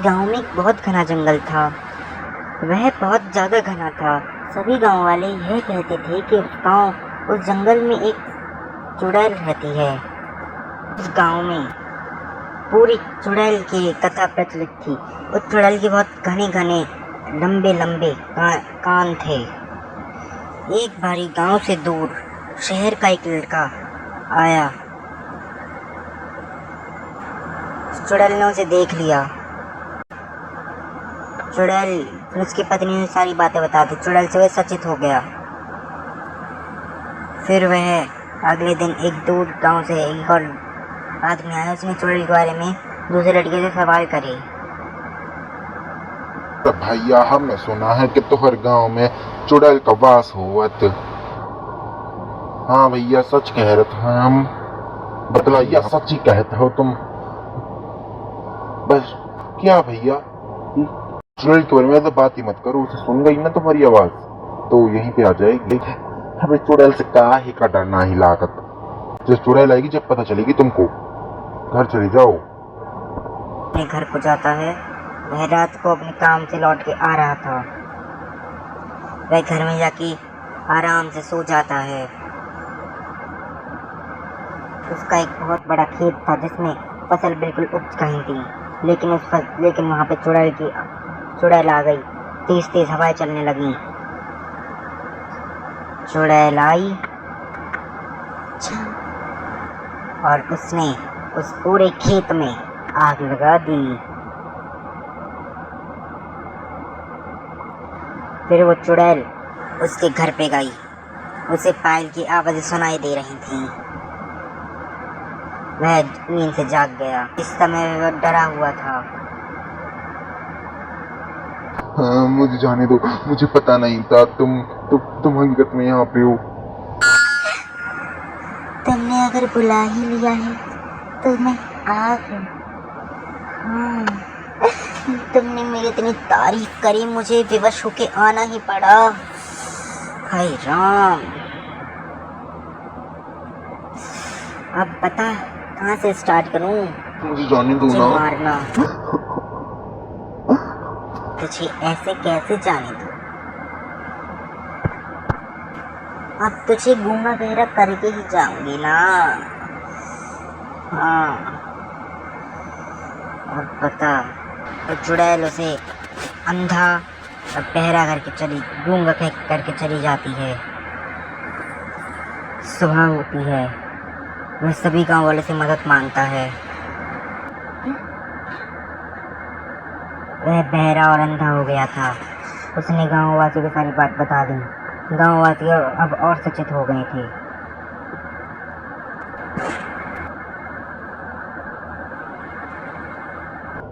गांव में एक बहुत घना जंगल था। वह बहुत ज्यादा घना था। सभी गांव वाले यह कहते थे कि उस जंगल में एक चुड़ैल रहती है। उस गांव में पूरी चुड़ैल की कथा प्रचलित थी। उस चुड़ैल के बहुत घने घने लंबे लंबे कान थे। एक बारी गांव से दूर शहर का एक लड़का आया। चुड़ैल ने उसे देख लिया। चुड़ैल फिर उसकी पत्नी ने सारी बातें बता दी। चुड़ैल से वह सचेत हो गया। फिर वह अगले दिन एक दूर गांव से एक और आदमी आया। उसने चुड़ैल के बारे में दूसरे लड़के से सवाल करे। भैया, हमने सुना है कि तुहर गांव में चुड़ैल का वास होवत। हाँ भैया, सच कह रहे थे हम। बतलाइया, सच ही कहते हो तुम? बस क्या भैया, चुड़ैल के बारे में तो बात ही मत करो। उसे सुन गई ना तुम्हारी आवाज तो यहीं पे आ जाएगी। हमें चुड़ैल से काहे का डरना ही लागत। जब चुड़ैल आएगी, जब पता चलेगी तुमको, घर चले जाओ। अपने घर को जाता है। वह रात को अपने काम से लौट के आ रहा था। वह घर में जाके आराम से सो जाता है। उसका एक बहुत बड़ा खेत था जिसमें फसल बिल्कुल उपज गई थी। लेकिन वहाँ पे चुड़ैल आ गई। तेज तेज हवाएं चलने लगी। चुड़ैल आई और उसने उस पूरे खेत में आग लगा दी। फिर वो चुड़ैल उसके घर पे गई। उसे पायल की आवाज़ें सुनाई दे रही थीं। वह नींद से जाग गया। इस समय वह डरा हुआ था। हाँ, मुझे जाने दो। मुझे पता नहीं था तुम हकीकत में यहाँ पे हो। तुमने अगर बुला ही लिया है तो मैं आ गई। हाँ, तुमने मेरी इतनी तारीफ करी, मुझे विवश होके आना ही पड़ा। हाय राम, अब बता कहाँ से स्टार्ट करूं? मुझे जाने दो ना। मारना तुझे ऐसे कैसे जाने दूं? अब तुझे गूंगा गहरा करके ही जाऊंगी ना। हाँ, अब बता। तो चुड़ैल उसे अंधा और बहरा गूंगा करके चली जाती है। सुबह होती है। वह सभी गांव वालों से मदद मांगता है। वह बहरा और अंधा हो गया था। उसने गांव वासियों को सारी बात बता दी। गांव वासी अब और सचेत हो गए थे।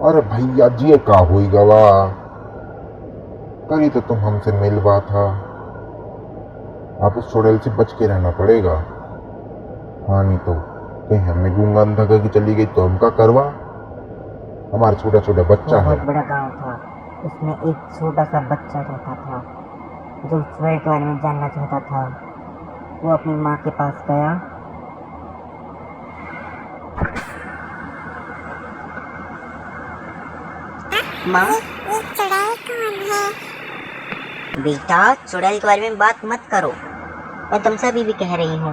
अरे भैया जी, का हुई गवा करी तो तुम हमसे मिलवा था। आप उस चुड़ैल से बच के रहना पड़ेगा। हाँ, नहीं तो कहीं हमें गूंगा अंधा करके चली गई तो हमका करवा। हमारा छोटा छोटा बच्चा है। बहुत बड़ा गांव था। उसमें एक छोटा सा बच्चा रहता था जो चुड़ैल के बारे में जानना चाहता था। वो अपनी माँ के पास गया। माँ, चुड़ैल कौन है? बेटा, चुड़ैल के बारे में बात मत करो। मैं तुमसे अभी भी कह रही हूँ।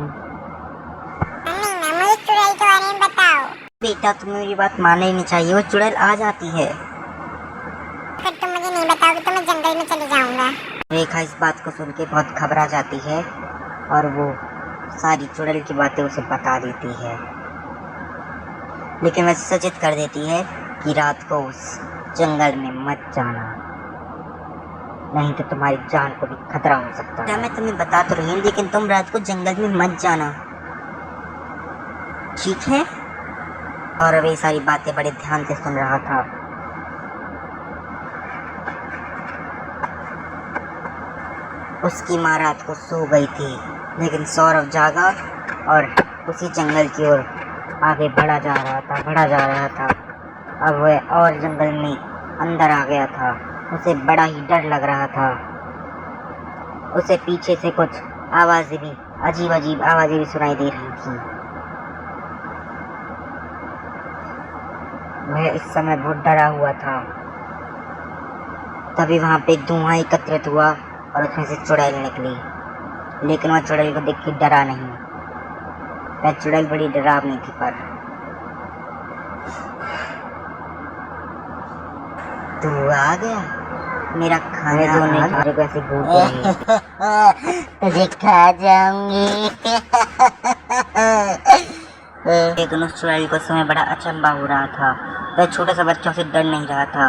नहीं ना, मुझे चुड़ैल के बारे में बताओ। बेटा, तुम्हें मेरी बात मानना ही नहीं चाहिए। वो चुड़ैल आ जाती है। फिर तुम मुझे नहीं बताओगे तो मैं जंगल में चले जाऊंगा। रेखा इस बात को सुन के बहुत घबरा जाती है और वो सारी चुड़ैल की बातें उसे बता देती है। लेकिन वह सचेत कर देती है कि रात को उस जंगल में मत जाना, नहीं तो तुम्हारी जान को भी खतरा हो सकता है। मैं तुम्हें बता तो रही हूँ, लेकिन तुम रात को जंगल में मत जाना, ठीक है? और वे सारी बातें बड़े ध्यान से सुन रहा था। उसकी माँ रात को सो गई थी, लेकिन सौरभ जागा और उसी जंगल की ओर आगे बढ़ा जा रहा था। अब वह और जंगल में अंदर आ गया था। उसे बड़ा ही डर लग रहा था। उसे पीछे से कुछ अजीब अजीब आवाजें भी सुनाई दे रही थी। वह इस समय बहुत डरा हुआ था। तभी वहाँ पे धुआं एकत्रित हुआ और उसमें से चुड़ैल निकली, लेकिन वह चुड़ैल को देख के डरा नहीं। वह चुड़ैल बड़ी डरावनी थी, पर तू आ गया, मेरा खाना जो नहीं खा रहे ऐसे घूरते रही। तुझे खा जाऊंगी। लेकिन उस चुड़ैल को उस समय बड़ा अचंभा हो रहा था। वह छोटे से बच्चों से डर नहीं रहा था।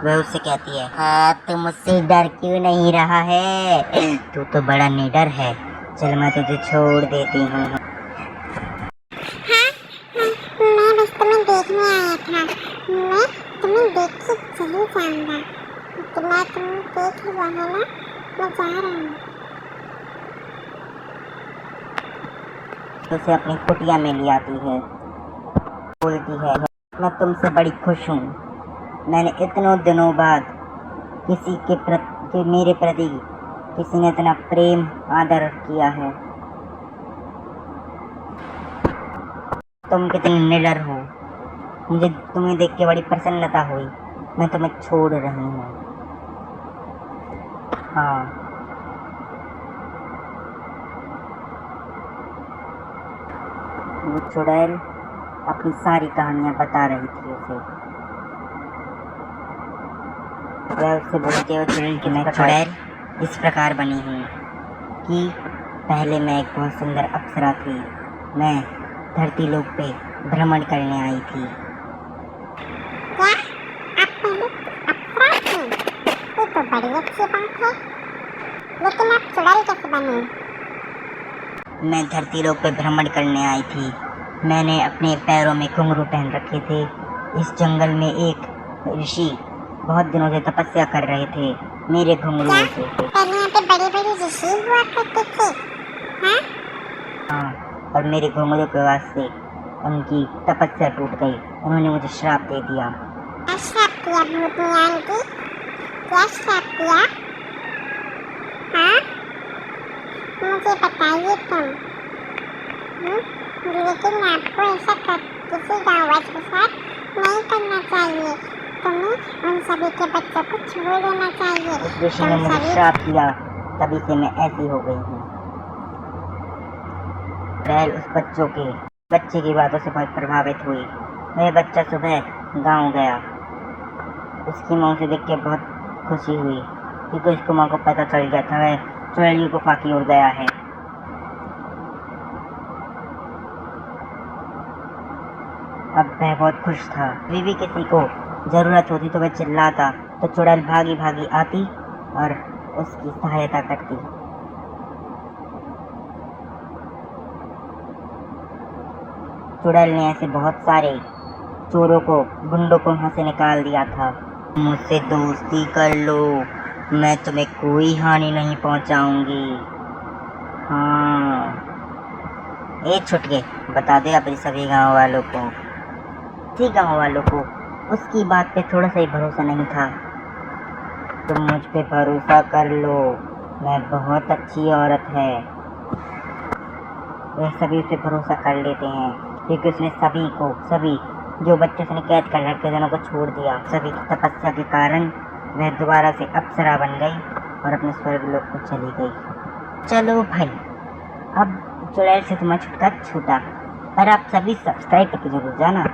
वह उससे कहती है, हाँ तू मुझसे डर क्यों नहीं रहा है? तू तो बड़ा निडर है। चल मैं तुझे छोड़ देती हूँ। मैं बस तुम्हें देखने आया था। मैं तुम्हें देख के चली जाऊंगा। तो मैं तुम्हें देख लिया है ना, मैं जा रहा हूँ। उसे अपनी कुटिया में ले आती है, बोलती है, मैं तुमसे बड़ी खुश हूँ। मैंने इतनों दिनों बाद मेरे प्रति किसी ने इतना प्रेम आदर किया है। तुम कितनी निडर हो, मुझे तुम्हें देख के बड़ी प्रसन्नता हुई। मैं तुम्हें छोड़ रही हूँ। हाँ, वो चुड़ैल अपनी सारी कहानियाँ बता रही थी उसे। वह उससे बोलते हुए चुड़ैल कि मैं चुड़ैल इस प्रकार बनी हूँ कि पहले मैं एक बहुत सुंदर अप्सरा थी। मैं धरती लोक पे भ्रमण करने आई थी। क्या आप पहले अप्सरा थी? ये तो बड़ी अच्छी बात है। लेकिन आप चुड़ैल कैसे बने? मैं धरती लोक पे भ्रमण करने आई थी। मैंने अपने पैरों में घुंघरू पहन रखे थे। इस जंगल में एक ऋषि बहुत दिनों से तपस्या कर रहे थे मेरे घुंघरूओं से। पहले यहाँ पे बड़े-बड़े ऋषि हुआ करते थे। हाँ, और मेरे घुंघरू के वास्ते उनकी तपस्या टूट गई। उन्होंने मुझे श्राप दे दिया। क्या श्राप दिया भूतनी आंटी? क्या श्राप दिया? हाँ, मुझे बताइए तुम। लेकिन आपको ऐसा किसी गाँववासी के साथ नहीं करना चाहिए। तुम्हें उन सभी के बच्चों को छोड़ देना चाहिए। उस ऋषि ने मुझे श्राप दिया, तभी से मैं ऐसी हो गई हूँ। बैल उस बच्चे की बातों से बहुत प्रभावित हुई। वह बच्चा सुबह गांव गया। उसकी माँ उसे देख के बहुत खुशी हुई, क्योंकि उसको माँ को पता चल गया था वह चुड़ैल की गुफा की ओर गया है। अब वह बहुत खुश था। भी किसी को जरूरत होती तो वह चिल्लाता, तो चुड़ैल भागी भागी आती और उसकी सहायता करती। चुड़ैल ने ऐसे बहुत सारे चोरों को, गुंडों को वहाँ से निकाल दिया था। मुझसे दोस्ती कर लो, मैं तुम्हें कोई हानि नहीं पहुँचाऊंगी। हाँ, ए छुटके बता दे अपने सभी गाँव वालों को। गाँव वालों को उसकी बात पे थोड़ा सा ही भरोसा नहीं था। तुम मुझ पे भरोसा कर लो, मैं बहुत अच्छी औरत है। वे सभी उस पे भरोसा कर लेते हैं, क्योंकि उसने सभी जो बच्चे उसने कैद कर रखे थे उनको छोड़ दिया। सभी की तपस्या के कारण वह दोबारा से अप्सरा बन गई और अपने स्वर्ग लोक को चली गई। चलो भाई, अब चुड़ैल से तुम्हारा छुटकारा छूटा। पर आप सभी सब्सक्राइब करके जरूर जाना।